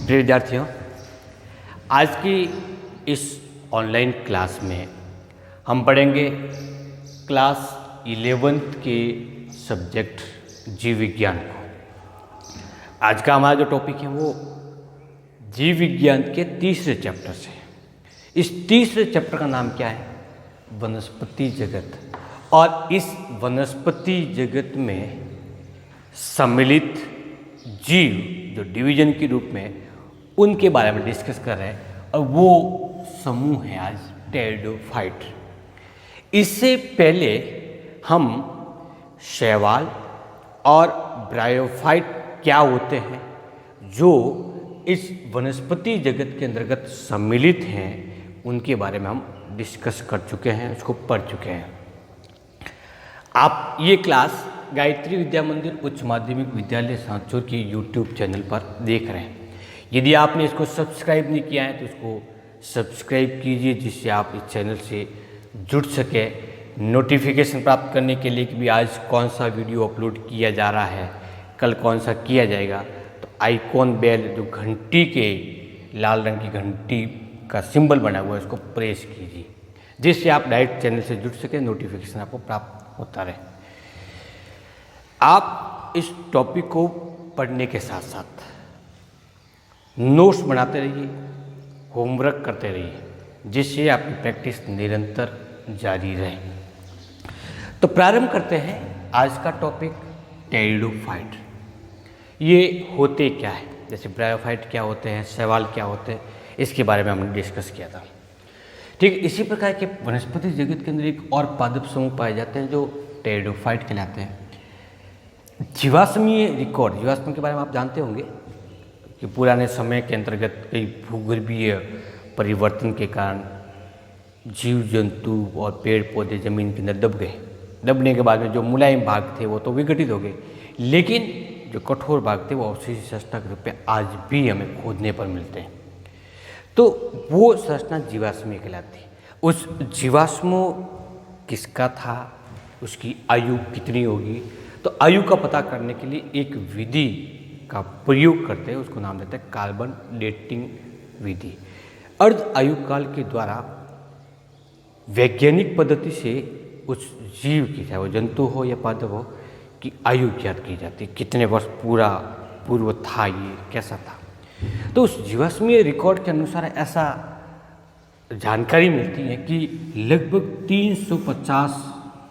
प्रिय विद्यार्थियों, आज की इस ऑनलाइन क्लास में हम पढ़ेंगे क्लास 11th के सब्जेक्ट जीव विज्ञान को। आज का हमारा जो टॉपिक है वो जीव विज्ञान के तीसरे चैप्टर से। इस तीसरे चैप्टर का नाम क्या है? वनस्पति जगत। और इस वनस्पति जगत में सम्मिलित जीव जो डिवीजन के रूप में उनके बारे में डिस्कस कर रहे हैं, और वो समूह है आज टेरिडोफाइट। इससे पहले हम शैवाल और ब्रायोफाइट क्या होते हैं जो इस वनस्पति जगत के अंतर्गत सम्मिलित हैं, उनके बारे में हम डिस्कस कर चुके हैं, उसको पढ़ चुके हैं। आप ये क्लास गायत्री विद्या मंदिर उच्च माध्यमिक विद्यालय सांचौर की यूट्यूब चैनल पर देख रहे हैं। यदि आपने इसको सब्सक्राइब नहीं किया है तो इसको सब्सक्राइब कीजिए, जिससे आप इस चैनल से जुड़ सके, नोटिफिकेशन प्राप्त करने के लिए कि भी आज कौन सा वीडियो अपलोड किया जा रहा है, कल कौन सा किया जाएगा। तो आइकॉन बेल जो घंटी के लाल रंग की घंटी का सिंबल बना हुआ है उसको प्रेस कीजिए, जिससे आप डायरेक्ट चैनल से जुड़ सके, नोटिफिकेशन आपको प्राप्त होता रहे। आप इस टॉपिक को पढ़ने के साथ साथ नोट्स बनाते रहिए, होमवर्क करते रहिए, जिससे आपकी प्रैक्टिस निरंतर जारी रहे। तो प्रारंभ करते हैं आज का टॉपिक टेरिडोफाइट। ये होते क्या है, जैसे ब्रायोफाइट क्या होते हैं, शैवाल क्या होते हैं, इसके बारे में हमने डिस्कस किया था। ठीक, इसी प्रकार के वनस्पति जगत के अंदर एक और पादप समूह पाए जाते हैं जो टेरिडोफाइट कहलाते हैं। जीवाश्मीय रिकॉर्ड, जीवाश्म के बारे में आप जानते होंगे कि पुराने समय के अंतर्गत कई भूगर्भीय परिवर्तन के कारण जीव जंतु और पेड़ पौधे जमीन के अंदर दब गए। दबने के बाद में जो मुलायम भाग थे वो तो विघटित हो गए, लेकिन जो कठोर भाग थे वो अवशेष संरचना के रूप में आज भी हमें खोदने पर मिलते हैं। तो वो संरचना जीवाश्मीय कहलाती है। उस जीवाश्म किसका था, उसकी आयु कितनी होगी, तो आयु का पता करने के लिए एक विधि का प्रयोग करते हैं, उसको नाम देते हैं कार्बन डेटिंग विधि। अर्ध आयु काल के द्वारा वैज्ञानिक पद्धति से उस जीव की, चाहे वो जंतु हो या पादप हो, की आयु ज्ञात की जाती है, कितने वर्ष पूरा पूर्व था, ये कैसा था। तो उस जीवाश्मीय रिकॉर्ड के अनुसार ऐसा जानकारी मिलती है कि लगभग 350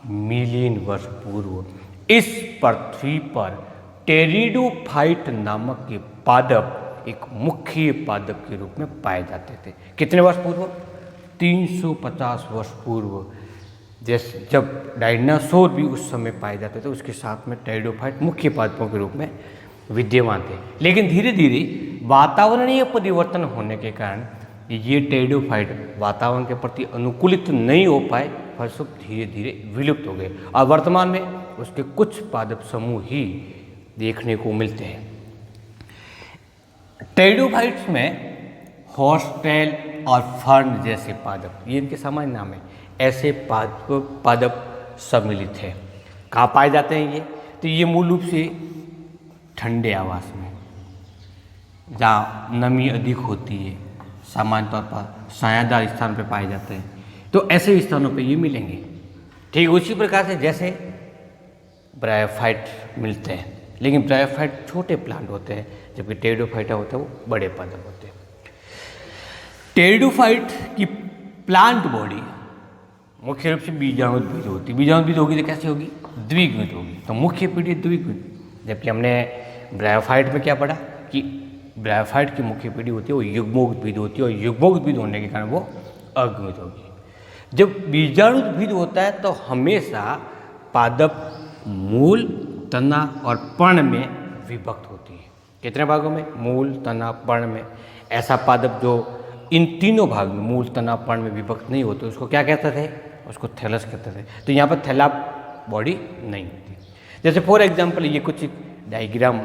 मिलियन वर्ष पूर्व इस पृथ्वी पर टेरिडोफाइट नामक के पादप एक मुख्य पादप के रूप में पाए जाते थे। कितने वर्ष पूर्व? 350 वर्ष पूर्व। जैसे जब डायनासोर भी उस समय पाए जाते थे, उसके साथ में टेरिडोफाइट मुख्य पादपों के रूप में विद्यमान थे। लेकिन धीरे धीरे वातावरणीय परिवर्तन होने के कारण ये टेरिडोफाइट वातावरण के प्रति अनुकूलित नहीं हो पाए, फलस्वरूप धीरे धीरे विलुप्त हो गए, और वर्तमान में उसके कुछ पादप समूह ही देखने को मिलते हैं। टेरिडोफाइट्स में हॉर्सटेल और फर्न जैसे पादप, ये इनके सामान्य नाम है, ऐसे पादप सम्मिलित है। कहाँ पाए जाते हैं ये? तो ये मूल रूप से ठंडे आवास में, जहाँ नमी अधिक होती है, सामान्य तौर पर छायादार स्थान पर पाए जाते हैं। तो ऐसे स्थानों पे ये मिलेंगे। ठीक उसी प्रकार से जैसे ब्रायोफाइट मिलते हैं, लेकिन ब्रायोफाइट छोटे प्लांट होते हैं, जबकि टेरिडोफाइट होते हैं वो बड़े पादप होते हैं। टेरिडोफाइट की प्लांट बॉडी मुख्य रूप से बीजाणुद्भिद होती है। बीजाणुद्भिद होगी तो कैसे होगी? द्विगुणित होगी। तो मुख्य पीढ़ी द्विगुणित, जबकि हमने ब्रायोफाइट में क्या पढ़ा कि ब्रायोफाइट की मुख्य पीढ़ी होती है वो युग्मोद्भिद होती है, और युग्मोद्भिद होने के कारण वो अगुणित होगी। जब बीजाणुद्भिद होता है तो हमेशा पादप मूल, तना और पर्ण में विभक्त होती है। कितने भागों में? मूल, तना, पर्ण में। ऐसा पादप जो इन तीनों भाग में, मूल, तना, पर्ण में विभक्त नहीं होते, उसको क्या कहते थे? उसको थैलस कहते थे। तो यहाँ पर थैला बॉडी नहीं होती। जैसे फॉर एग्जाम्पल ये कुछ डायग्राम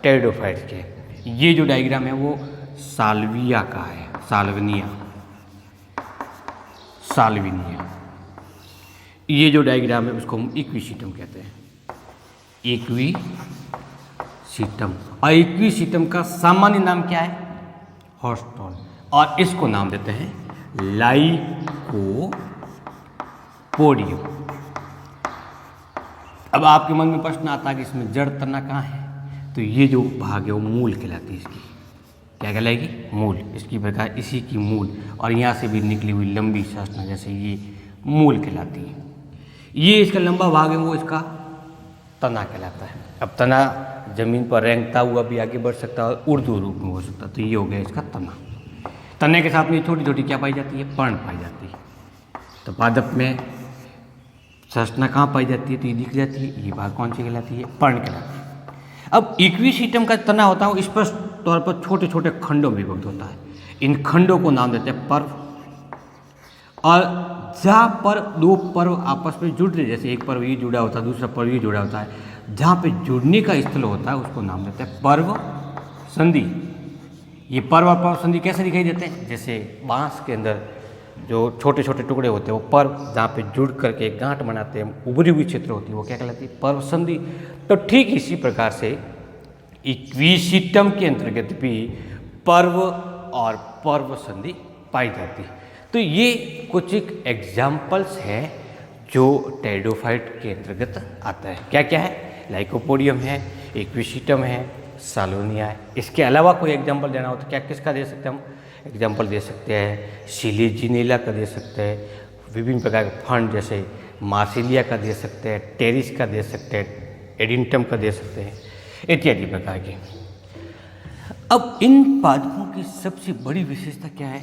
टेरिडोफाइट्स के, ये जो डायग्राम है वो साल्विया का है, साल्विनिया। ये जो डायग्राम है उसको हम इक्विसीटम कहते हैं, इक्विसीटम। और इक्विसीटम का सामान्य नाम क्या है? हॉस्टोल, और इसको नाम देते हैं लाइकोपोडियम। अब आपके मन में प्रश्न आता है कि इसमें जड़ तना कहाँ है, तो ये जो भाग है वो मूल कहलाती है इसकी। क्या कहलाएगी? मूल। इसकी प्रकार इसी की मूल, और यहाँ से भी निकली हुई लंबी संरचना जैसे ये मूल कहलाती है। ये इसका लंबा भाग है वो इसका तना कहलाता है। अब तना जमीन पर रेंगता हुआ भी आगे बढ़ सकता है और ऊर्ध्व रूप में हो सकता है, तो ये हो गया इसका तना। तने के साथ में छोटी छोटी क्या पाई जाती है? पर्ण पाई जाती है। तो पादप में संरचना कहाँ पाई जाती है? तो ये दिख जाती है। ये भाग कौन सी कहलाती है? पर्ण कहलाती है। अब इक्विसिटम का तना होता है वो स्पष्ट तौर पर छोटे छोटे खंडों में विभक्त होता है। इन खंडों को नाम देते हैं पर्व, और जहाँ पर दो पर्व आपस में जुड़ रहे, जैसे एक पर्व ये जुड़ा होता है दूसरा पर्व ये जुड़ा होता है, जहाँ पे जुड़ने का स्थल होता है उसको नाम देते हैं पर्व संधि। ये पर्व और पर्व संधि कैसे दिखाई देते हैं? जैसे बांस के अंदर जो छोटे छोटे टुकड़े होते हैं वो पर्व, जहाँ पे जुड़ करके एक गांठ बनाते हैं, उभरी हुई क्षेत्र होती है, वो क्या कहलाती है? पर्व संधि। तो ठीक इसी प्रकार से इक्विसिटम के अंतर्गत भी पर्व और पर्व संधि पाई जाती है। तो ये कुछ एक एग्जाम्पल्स हैं जो टेरिडोफाइट के अंतर्गत आता है। क्या क्या है? लाइकोपोडियम है, इक्विसिटम है, सालोनिया है। इसके अलावा कोई एग्जाम्पल देना हो तो क्या किसका दे सकते हैं हम? एग्जाम्पल दे सकते हैं सिलिजिनेला का दे सकते हैं, विभिन्न प्रकार के फंड जैसे मार्सिलिया का दे सकते हैं, टेरिस का दे सकते हैं, एडिंटम का दे सकते हैं, इत्यादि प्रकार के। अब इन पादपों की सबसे बड़ी विशेषता क्या है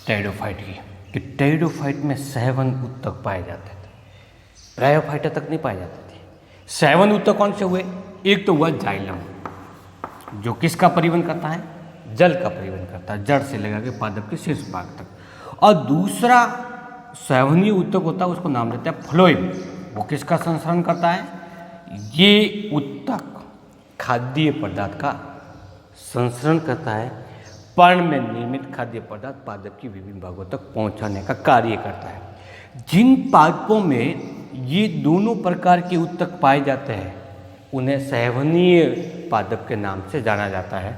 टेरिडोफाइट की? कि टेरिडोफाइट में 7 ऊतक पाए जाते थे, ब्रायोफाइटा तक नहीं पाए जाते थे। 7 ऊतक कौन से हुए? एक तो हुआ जाइलम, जो किसका परिवहन करता है? जल का परिवहन करता है, जड़ से लेकर के पादप के शीर्ष भाग तक। और दूसरा 7वां ऊतक होता है उसको नाम देते हैं फ्लोएम, वो किसका संसरण करता है? ये ऊतक खाद्य पदार्थ का संसरण करता है, पर्ण में निर्मित खाद्य पदार्थ पादप की विभिन्न भागों तक पहुंचाने का कार्य करता है। जिन पादपों में ये दोनों प्रकार के ऊतक पाए जाते हैं उन्हें सहवनीय पादप के नाम से जाना जाता है।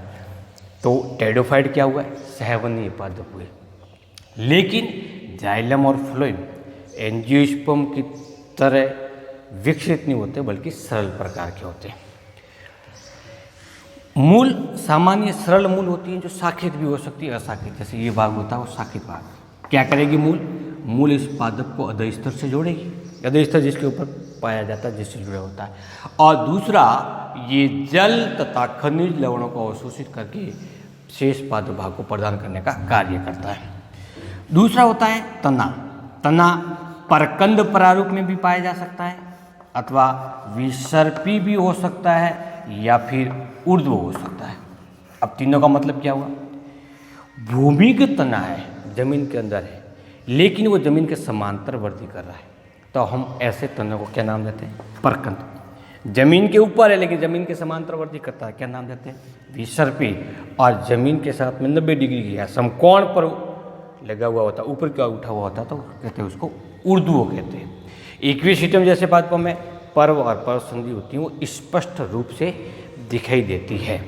तो टेरिडोफाइट क्या हुआ? सहवनीय पादप हुए। लेकिन जाइलम और फ्लोएम एंजियोस्पर्म की तरह विकसित नहीं होते, बल्कि सरल प्रकार के होते हैं। मूल सामान्य सरल मूल होती है जो शाखित भी हो सकती है, अशाखित। जैसे ये भाग होता है वो शाखित भाग। क्या करेगी मूल? मूल इस पादप को अधस्तर से जोड़ेगी, अधस्तर जिसके ऊपर पाया जाता है, जिससे जुड़ा होता है। और दूसरा ये जल तथा खनिज लवणों को अवशोषित करके शेष पादप भाग को प्रदान करने का कार्य करता है। दूसरा होता है तना। तना परकंद प्रारूप में भी पाया जा सकता है, अथवा विसर्पी भी हो सकता है, या फिर ऊर्ध्व हो सकता है। अब तीनों का मतलब क्या हुआ? भूमिगत तना है, जमीन के अंदर है, लेकिन वो जमीन के समांतर वृद्धि कर रहा है, तो हम ऐसे तनों को क्या नाम देते हैं? परकंद। जमीन के ऊपर है लेकिन जमीन के समांतर वृद्धि करता है, क्या नाम देते हैं? विसर्पी। और जमीन के साथ में 90 डिग्री की या समकोण पर लगा हुआ होता है, ऊपर क्या उठा हुआ होता है, तो कहते हैं उसको ऊर्ध्व कहते हैं। इक्विसिटम जैसे पादपों में पर्व और पर्व संधि होती है, वो स्पष्ट रूप से दिखाई देती है।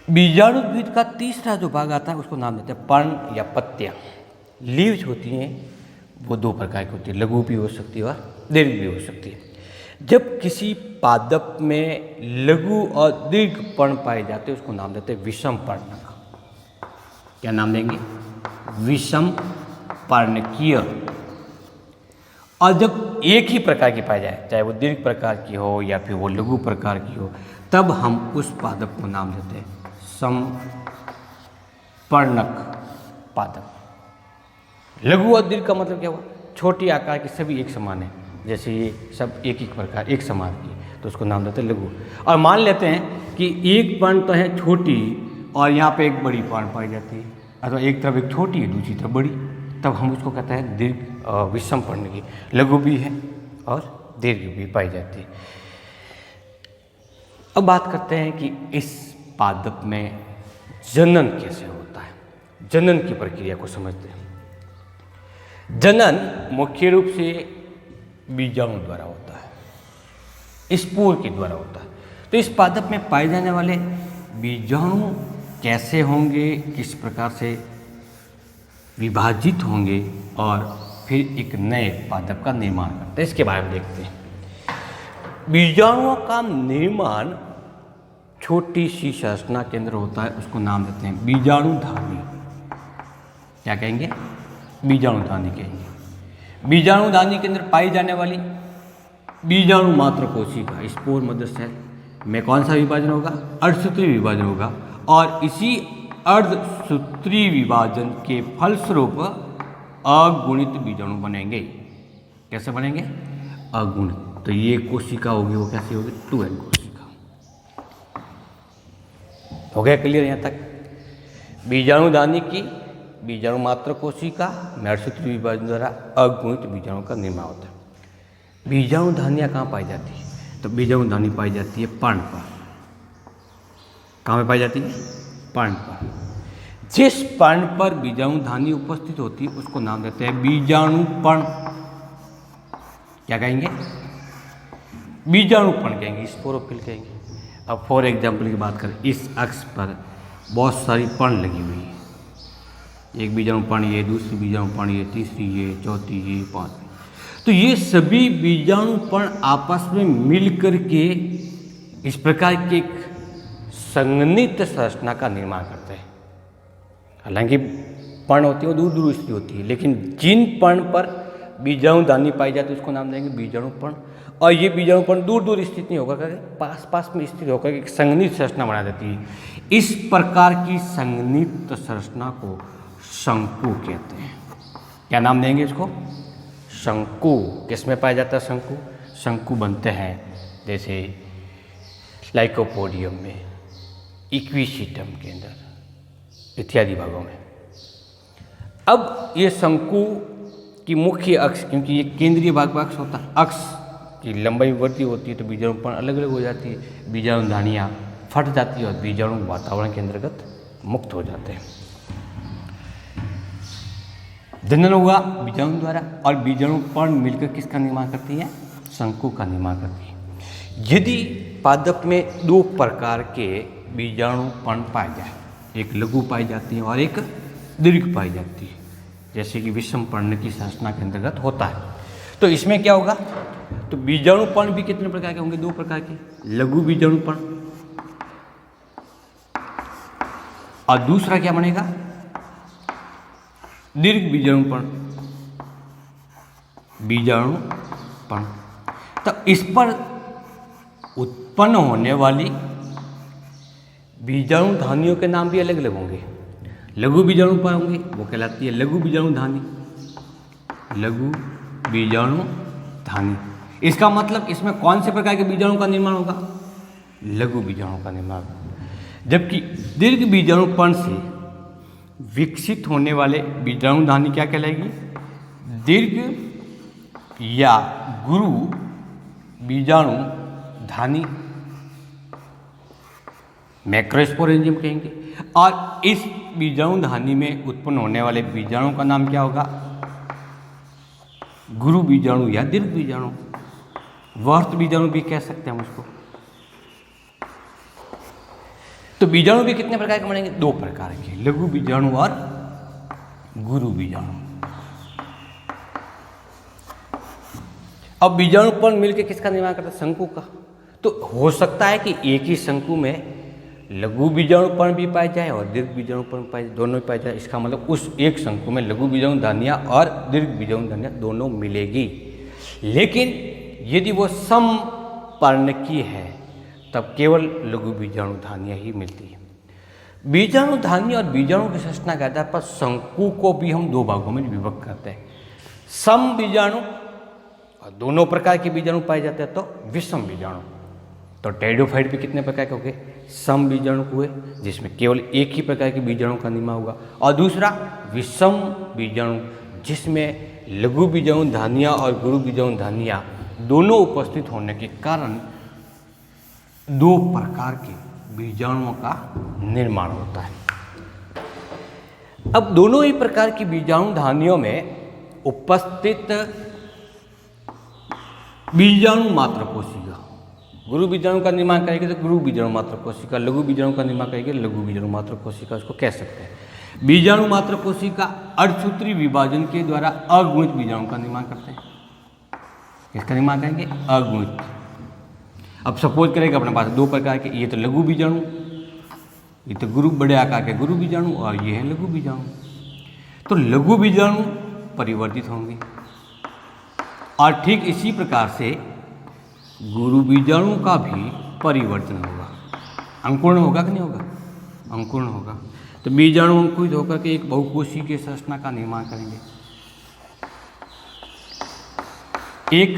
बीजाणुद्भिद का तीसरा जो भाग आता है उसको नाम देते हैं पर्ण या पत्तियां। लीव्स होती हैं वो 2 प्रकार की होती है, लघु भी हो सकती है और दीर्घ भी हो सकती है। जब किसी पादप में लघु और दीर्घ पर्ण पाए जाते हैं उसको नाम देते हैं विषम पर्णक। क्या नाम देंगे? विषम पर्णकीय। और जब एक ही प्रकार की पाई जाए, चाहे वो दीर्घ प्रकार की हो या फिर वो लघु प्रकार की हो, तब हम उस पादप को नाम देते हैं समपर्णक पादप। लघु और दीर्घ का मतलब क्या हुआ? छोटी आकार की सभी एक समान है, जैसे ये सब एक एक प्रकार एक समान की, तो उसको नाम देते हैं लघु। और मान लेते हैं कि एक पर्ण तो है छोटी और यहाँ पे एक बड़ी पर्ण पाई जाती है, अथवा एक तरफ एक छोटी है दूसरी तरफ बड़ी, तब हम उसको कहते हैं दीर्घ विषम पर्ण की। लघु भी है और दीर्घ भी पाई जाती है। अब बात करते हैं कि इस पादप में जनन कैसे होता है, जनन की प्रक्रिया को समझते हैं। जनन मुख्य रूप से बीजाणु द्वारा होता है, स्पोर के द्वारा होता है। तो इस पादप में पाए जाने वाले बीजाणु कैसे होंगे, किस प्रकार से विभाजित होंगे और फिर एक नए पादप का निर्माण करते हैं, इसके बारे में देखते हैं। बीजाणुओं का निर्माण छोटी सी संरचना के अंदर होता है, उसको नाम देते हैं बीजाणुधानी। क्या कहेंगे? बीजाणुधानी कहेंगे। बीजाणुधानी के अंदर पाई जाने वाली बीजाणु मात्र कोशिका, स्पोर मदर सेल में कौन सा विभाजन होगा? अर्धसूत्री विभाजन होगा। और इसी अर्धसूत्री विभाजन के फलस्वरूप अगुणित बीजाणु बनेंगे। कैसे बनेंगे? अगुणित। तो ये कोशिका होगी, वो कैसी होगी? 2n कोशिका। हो गया क्लियर यहाँ तक? बीजाणुधानी की बीजाणु मात्र कोशिका में अर्धसूत्री विभाजन द्वारा अगुणित बीजाणु का निर्माण होता है। बीजाणुधानियाँ कहाँ पाई जाती है? तो बीजाणुधानी पाई जाती है पर्ण पर। कहाँ पे पाई जाती है? पर्ण पर। जिस पर्ण पर बीजाणुधानी उपस्थित होती है उसको नाम देते हैं बीजाणुपर्ण। क्या कहेंगे? बीजाणुपर्ण कहेंगे, स्पोरोफिल कहेंगे। अब फॉर एग्जाम्पल की बात करें, इस अक्ष पर बहुत सारी पर्ण लगी हुई है। एक बीजाणुपर्ण ये, दूसरी बीजाणुपर्ण ये, तीसरी ये, चौथी ये, पांचवी। तो ये सभी बीजाणुपर्ण आपस में मिलकर के इस प्रकार के एक संघनित संरचना का निर्माण करते हैं। हालांकि पर्ण होती है वो दूर दूर स्थित होती है, लेकिन जिन पर्ण पर बीजाणुधानी पाई जाती है उसको नाम देंगे बीजाणुपर्ण। और ये बीजाणुपर्ण दूर दूर स्थित नहीं होकर के पास पास में स्थित होकर एक संघनित संरचना बना देती है। इस प्रकार की संघनित संरचना को शंकु कहते हैं। क्या नाम देंगे इसको? शंकु। किसमें पाया जाता है शंकु? शंकु बनते हैं जैसे लाइकोपोडियम में, इक्विसिटम के अंदर इत्यादि भागों में। अब ये शंकु की मुख्य अक्ष, क्योंकि ये केंद्रीय भाग का अक्ष होता है, अक्ष की लंबाई बढ़ती होती है तो बीजाणुपर्ण अलग अलग हो जाती है, बीजाणुधानियाँ फट जाती है और बीजाणु वातावरण के अंतर्गत मुक्त हो जाते हैं। जनन हुआ बीजाणु द्वारा और बीजाणुपर्ण मिलकर किसका निर्माण करती है? शंकु का निर्माण करती है। यदि पादप में दो प्रकार के बीजाणुपर्ण पाए जाए, एक लघु पाई जाती है और एक दीर्घ पाई जाती है, जैसे कि विषम पर्ण की संरचना के अंतर्गत होता है, तो इसमें क्या होगा? तो बीजाणुपर्ण भी कितने प्रकार के होंगे? दो प्रकार के, लघु बीजाणुपर्ण और दूसरा क्या बनेगा? दीर्घ बीजाणुपर्ण। बीजाणुपर्ण। तो इस पर उत्पन्न होने वाली बीजाणुधानियों के नाम भी अलग अलग होंगे। लघु बीजाणुपर्ण होंगे, वो कहलाती है लघु बीजाणुधानी। लघु बीजाणुधानी, इसका मतलब इसमें कौन से प्रकार के बीजाणु का निर्माण होगा? लघु बीजाणु का निर्माण। जबकि दीर्घ बीजाणुपर्ण से विकसित होने वाले बीजाणुधानी क्या कहलाएगी? दीर्घ या गुरु बीजाणुधानी, मैक्रोस्पोरेंजियम कहेंगे। और इस बीजाणुधानी में उत्पन्न होने वाले बीजाणु का नाम क्या होगा? गुरु बीजाणु या दीर्घ बीजाणु, वर्त बीजाणु भी कह सकते हैं हम उसको। तो बीजाणु भी कितने प्रकार के बनेंगे? दो प्रकार के, लघु बीजाणु और गुरु बीजाणु। अब बीजाणुपर्ण मिलकर किसका निर्माण करता है? शंकु का। तो हो सकता है कि एक ही शंकु में लघु बीजाणुपर्ण भी पाए जाए और दीर्घ बीजाणुपर्ण पाए, दोनों भी पाए जाए। इसका मतलब उस एक शंकु में लघु बीजाणुधानियाँ और दीर्घ बीजाणुधानियाँ दोनों मिलेगी। लेकिन यदि वो सम पर्ण की है तब केवल लघु बीजाणुधानियाँ ही मिलती है। बीजाणुधानी और बीजाणु की संरचना के आधार पर शंकु को भी हम दो भागों में विभक्त करते हैं, सम बीजाणु और दोनों प्रकार के बीजाणु पाए जाते हैं तो विषम बीजाणु। तो टेरिडोफाइट भी कितने प्रकार के हो गए? सम बीजाणु हुए, जिसमें केवल एक ही प्रकार के बीजाणु का निर्माण होगा, और दूसरा विषम बीजाणु जिसमें लघु बीजाणुधानियाँ और गुरु बीजाणुधानियाँ दोनों उपस्थित होने के कारण दो प्रकार के बीजाणुओं का निर्माण होता है। अब दोनों ही प्रकार की बीजाणुधानियों में उपस्थित बीजाणु मात्र कोशिका गुरु बीजाणु का निर्माण करेगी तो गुरु बीजाणु मात्र कोशिका, लघु बीजाणु का निर्माण करेगी लघु बीजाणु मात्र कोशिका, उसको कह सकते हैं। बीजाणु मात्र कोशिका अर्धसूत्री विभाजन के द्वारा अगुणित बीजाणु का निर्माण करते हैं। किसका निर्माण करेंगे? अगुणित। अब सपोज करेंगे अपने पास दो प्रकार के, ये तो लघु बीजाणु, ये तो गुरु बड़े आकार के गुरु बीजाणु और ये है लघु बीजाणु। तो लघु बीजाणु परिवर्तित होंगे और ठीक इसी प्रकार से गुरु बीजाणु का भी परिवर्तन होगा। अंकुरण होगा कि नहीं होगा? अंकुरण होगा। तो बीजाणु अंकुरित होकर के एक बहुकोशी के संरचना का निर्माण करेंगे, एक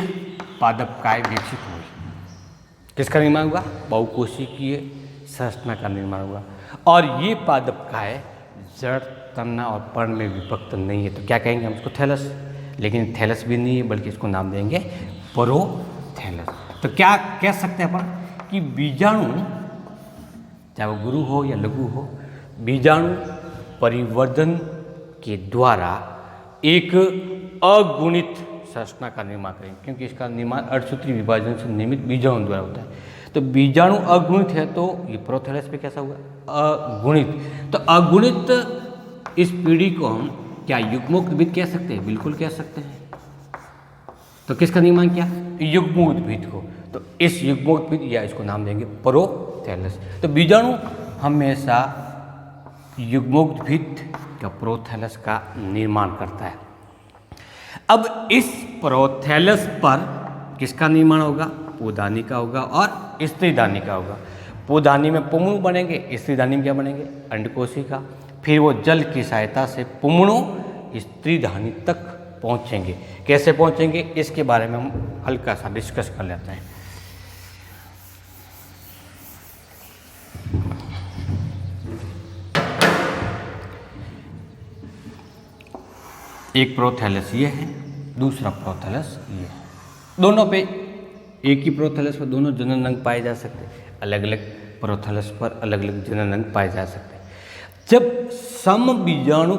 पादपकाय विकसित होगी। किसका निर्माण होगा? बहुकोशी की संरचना का निर्माण होगा। और ये पादपकाय जड़, तना और पर्ण में विभक्त नहीं है, तो क्या कहेंगे हम इसको? थैलस। लेकिन थैलस भी नहीं है, बल्कि इसको नाम देंगे प्रोथैलस। तो क्या कह सकते हैं अपन कि बीजाणु, चाहे वो गुरु हो या लघु हो, बीजाणु परिवर्धन के द्वारा एक अगुणित संरचना का निर्माण करेंगे, क्योंकि इसका निर्माण अर्धसूत्री विभाजन से निर्मित बीजाणु द्वारा होता है। तो बीजाणु अगुणित है तो ये प्रोथैलस पे कैसा हुआ? अगुणित। तो अगुणित इस पीढ़ी को हम क्या युग्मोद्भिद कह सकते हैं? बिल्कुल कह सकते हैं। तो किसका निर्माण किया? युग्मोद्भिद को। तो इस युग्मोद्भिद या इसको नाम देंगे प्रोथैलस। तो बीजाणु हमेशा युग्मोद्भिद का प्रोथैलस का निर्माण करता है। अब इस प्रोथैलस पर किसका निर्माण होगा? पोदानी का होगा और स्त्रीधानी का होगा। पोदानी में पुंगणु बनेंगे, स्त्रीधानी में क्या बनेंगे? अंडकोशिका। फिर वो जल की सहायता से पुंगणु स्त्रीधानी तक पहुंचेंगे। कैसे पहुंचेंगे इसके बारे में हम हल्का सा डिस्कस कर लेते हैं। एक प्रोथैलस ये है, दूसरा प्रोथैलस ये है। दोनों पे एक ही प्रोथैलस पर दोनों जनन अंग पाए जा सकते हैं, अलग अलग प्रोथैलस पर अलग अलग जनन अंग पाए जा सकते हैं। जब सम बीजाणु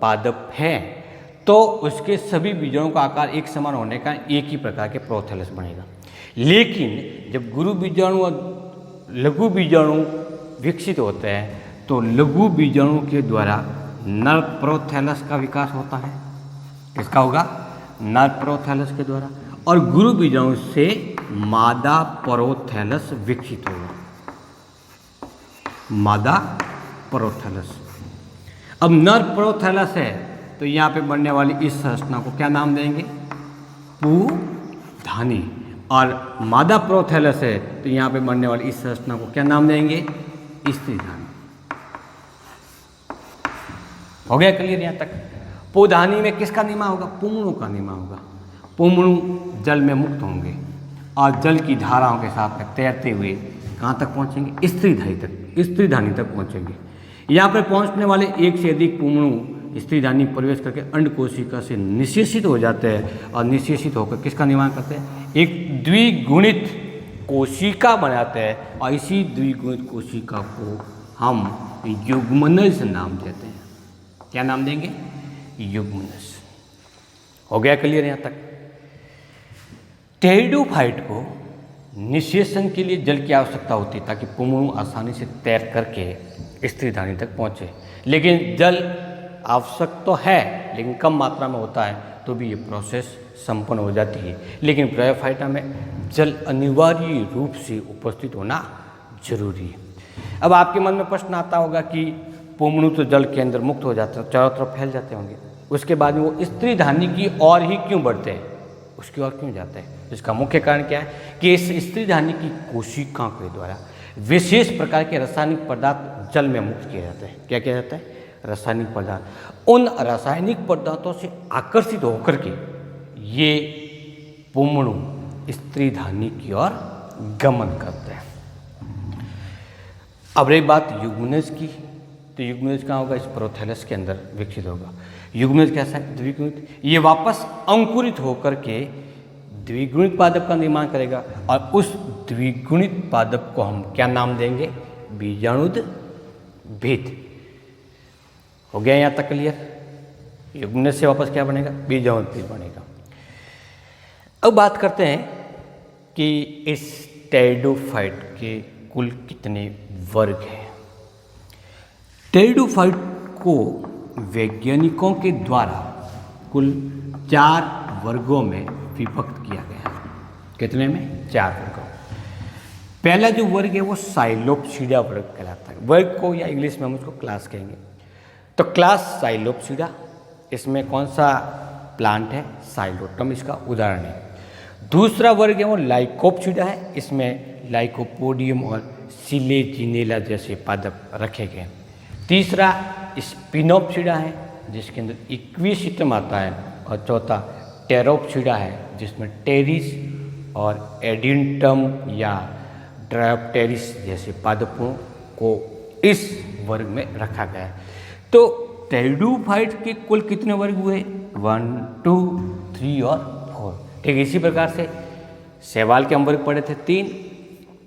पादप है तो उसके सभी बीजाणु का आकार एक समान होने का एक ही प्रकार के प्रोथैलस बनेगा। लेकिन जब गुरु बीजाणु और लघु बीजाणु विकसित होते हैं तो लघु बीजाणु के द्वारा नर प्रोथैलस का विकास होता है। किसका होगा? नर प्रोथैलस के द्वारा। और गुरु बीजाणु से मादा प्रोथैलस विकसित होगा। मादा प्रोथैलस। अब नर प्रोथैलस है तो यहाँ पे बनने वाली इस संरचना को क्या नाम देंगे? पुधानी। और मादा प्रोथैलस है तो यहाँ पे बनने वाली इस संरचना को क्या नाम देंगे? स्त्रीधानी। हो गया क्लियर यहाँ तक? पोधानी में किसका निर्माण होगा? पुंगणु का निर्माण होगा। पुंगणु जल में मुक्त होंगे और जल की धाराओं के साथ में तैरते हुए कहाँ तक पहुँचेंगे? स्त्रीधानी तक। स्त्रीधानी तक पहुँचेंगे। यहाँ पर पहुँचने वाले एक से अधिक पुंगणु स्त्रीधानी प्रवेश करके अंडकोशिका से निषेचित हो जाते हैं और निषेचित होकर किसका निर्माण करते हैं? एक द्विगुणित कोशिका बनाते हैं और इसी द्विगुणित कोशिका को हम युग्मनज नाम देते हैं। क्या नाम देंगे? युग्मनज। हो गया क्लियर यहाँ तक? टेरिडोफाइट को निषेचन के लिए जल की आवश्यकता होती है ताकि पुंगणु आसानी से तैर करके स्त्रीधानी तक पहुँचे। लेकिन जल आवश्यक तो है लेकिन कम मात्रा में होता है तो भी ये प्रोसेस संपन्न हो जाती है। लेकिन ब्रायोफाइटा में जल अनिवार्य रूप से उपस्थित होना जरूरी है। अब आपके मन में प्रश्न आता होगा कि पुंगणु तो जल के अंदर मुक्त हो जाते हैं, चारों तरफ फैल जाते होंगे, उसके बाद में वो स्त्रीधानी की ओर ही क्यों बढ़ते हैं? उसकी ओर क्यों जाते हैं? इसका मुख्य कारण क्या है कि इस स्त्रीधानी की कोशिकाओं के द्वारा विशेष प्रकार के रासायनिक पदार्थ जल में मुक्त किए जाते हैं। क्या किया जाता है? रासायनिक पदार्थ। उन रासायनिक पदार्थों से आकर्षित होकर के ये पुंगणु स्त्रीधानी की ओर गमन करते हैं। अब रही बात युग्मनज की, तो युग्मनज कहाँ होगा? इस प्रोथैलस के अंदर विकसित होगा। युग्मनज कैसा है? द्विगुणित। ये वापस अंकुरित होकर के द्विगुणित पादप का निर्माण करेगा और उस द्विगुणित पादप को हम क्या नाम देंगे? बीजाणुद्भिद। हो गया यहाँ तक क्लियर? युग्मनज से वापस क्या बनेगा? बीजाणुद्भिद बनेगा। अब बात करते हैं कि इस टेरिडोफाइट के कुल कितने वर्ग हैं? टेरिडोफाइट को वैज्ञानिकों के द्वारा कुल 4 वर्गों में विभक्त किया गया है। कितने में? 4 वर्गों। पहला जो वर्ग है वो साइलोप्सीडा वर्ग कहलाता है। वर्ग को या इंग्लिश में हम उसको क्लास कहेंगे। तो क्लास साइलोप्सीडा, इसमें कौन सा प्लांट है? साइलोटम इसका उदाहरण है। दूसरा वर्ग है वो लाइकोप्सीडा है, इसमें लाइकोपोडियम और सिलेजिनेला जैसे पादप रखे गए। तीसरा स्पिनोप्सीडा है जिसके अंदर इक्विसिटम आता है, और चौथा टेरोप्सीडा है जिसमें टेरिस और एडिंटम या ड्रायोप्टेरिस जैसे पादपों को इस वर्ग में रखा गया है। तो टेरिडोफाइट के कुल कितने वर्ग हुए? 1, 2, 3 और 4। ठीक इसी प्रकार से शैवाल के हम वर्ग पढ़े थे 3,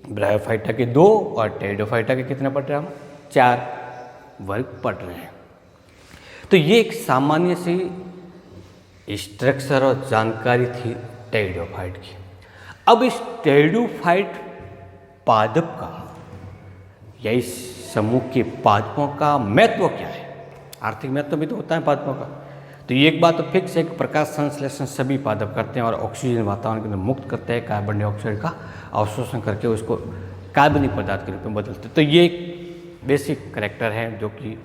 ब्रायोफाइटा के 2 और टेरिडोफाइटा के कितने पढ़ रहे हैं हम? 4 वर्ग पढ़ रहे हैं। तो ये एक सामान्य सी स्ट्रक्चर और जानकारी थी टेरिडोफाइट की। अब इस टेरिडोफाइट पादप का या इस समूह के पादपों का महत्व क्या है? आर्थिक महत्व भी तो होता है पादपों का। तो ये एक बात तो फिक्स है कि प्रकाश संश्लेषण सभी पादप करते हैं और ऑक्सीजन वातावरण के अंदर मुक्त करते हैं, कार्बन डाइऑक्साइड का अवशोषण करके उसको कार्बनिक पदार्थ के रूप में बदलते हैं। तो ये एक बेसिक करैक्टर है जो कि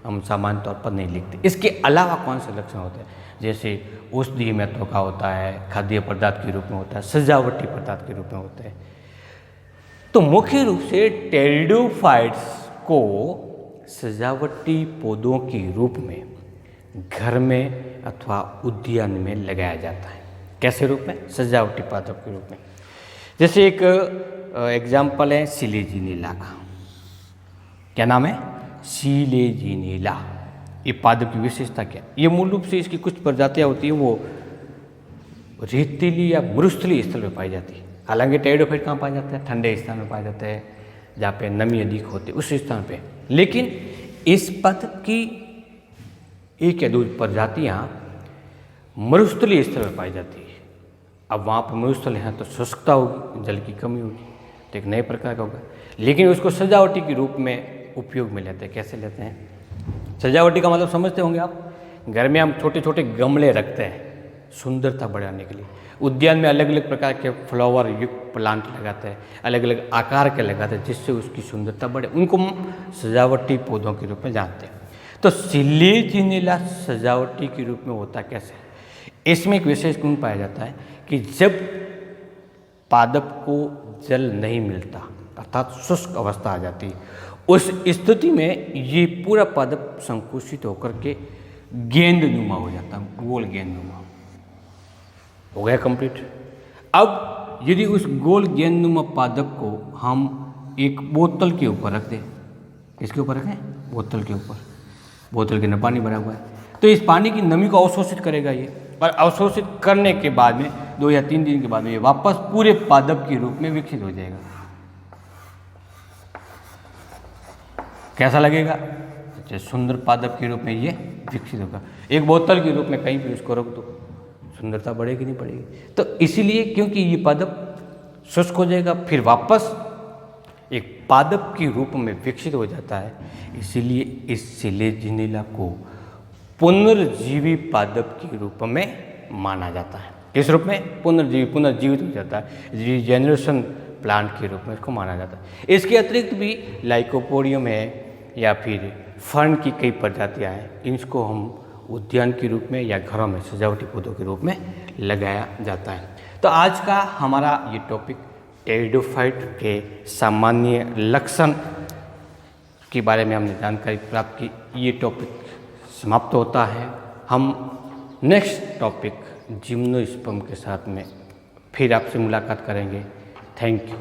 हम सामान्य तौर पर नहीं लिखते। इसके अलावा कौन से लक्षण होते हैं? जैसे औषधीय महत्व का होता है, खाद्य पदार्थ के रूप में होता है, सजावटी पदार्थ के रूप में होते हैं। तो मुख्य रूप से टेरिडोफाइट्स को सजावटी पौधों के रूप में घर में अथवा उद्यान में लगाया जाता है। कैसे रूप में? सजावटी पादप के रूप में। जैसे एक एग्जाम्पल है सिलेजिनेला का। क्या नाम है? सिलेजिनेला। ये पादप की विशेषता क्या? ये मूल रूप से इसकी कुछ प्रजातियां होती हैं वो रेतीली या मरुस्थलीय स्थल में पाई जाती है। हालांकि टेरिडोफाइट कहाँ पाया जाता है? ठंडे स्थान में पाया जाता है जहाँ पे नमी अधिक होती है उस स्थान पे। लेकिन इस पादप की एक या 2 प्रजातियाँ मरुस्थलीय स्थल में पाई जाती है। अब वहाँ पर मरुस्थल है तो शुष्कता होगी, जल की कमी होगी, तो एक नए प्रकार का होगा। लेकिन उसको सजावटी के रूप में उपयोग में लेते हैं। कैसे लेते हैं? सजावटी का मतलब समझते होंगे आप। घर में हम छोटे छोटे गमले रखते हैं सुंदरता बढ़ाने के लिए। उद्यान में अलग अलग प्रकार के फ्लावर युक्त प्लांट लगाते हैं, अलग अलग आकार के लगाते हैं जिससे उसकी सुंदरता बढ़े। उनको हम सजावटी पौधों के रूप में जानते हैं। तो सिलेजिनेला सजावटी के रूप में होता कैसे? इसमें एक विशेष गुण पाया जाता है कि जब पादप को जल नहीं मिलता अर्थात शुष्क अवस्था आ जाती है, उस स्थिति में ये पूरा पादप संकुचित होकर के गेंदनुमा हो जाता है, गोल गेंदनुमा हो गया कंप्लीट। अब यदि उस गोल गेंदनुमा पादप को हम एक बोतल के ऊपर रख दें, किसके ऊपर रखें? बोतल के ऊपर। बोतल के अंदर पानी भरा हुआ है, तो इस पानी की नमी को अवशोषित करेगा ये, और अवशोषित करने के बाद में 2 या 3 दिन के बाद में ये वापस पूरे पादप के रूप में विकसित हो जाएगा। कैसा लगेगा? अच्छा, सुंदर पादप के रूप में ये विकसित होगा। एक बोतल के रूप में कहीं भी उसको रख दो, सुंदरता बढ़ेगी नहीं बढ़ेगी? तो इसीलिए क्योंकि ये पादप शुष्क हो जाएगा फिर वापस एक पादप के रूप में विकसित हो जाता है, इसीलिए इस सिलेजिनेला को पुनर्जीवी पादप के रूप में माना जाता है। किस रूप में? पुनर्जीवित हो जाता है, रीजेनरेशन प्लांट के रूप में इसको माना जाता है। इसके अतिरिक्त भी लाइकोपोडियम है या फिर फर्न की कई प्रजातियां हैं, इनको हम उद्यान के रूप में या घरों में सजावटी पौधों के रूप में लगाया जाता है। तो आज का हमारा ये टॉपिक टेरिडोफाइट के सामान्य लक्षण के बारे में हमने जानकारी प्राप्त की। ये टॉपिक समाप्त होता है। हम नेक्स्ट टॉपिक जिम्नोस्पर्म के साथ में फिर आपसे मुलाकात करेंगे। Thank you.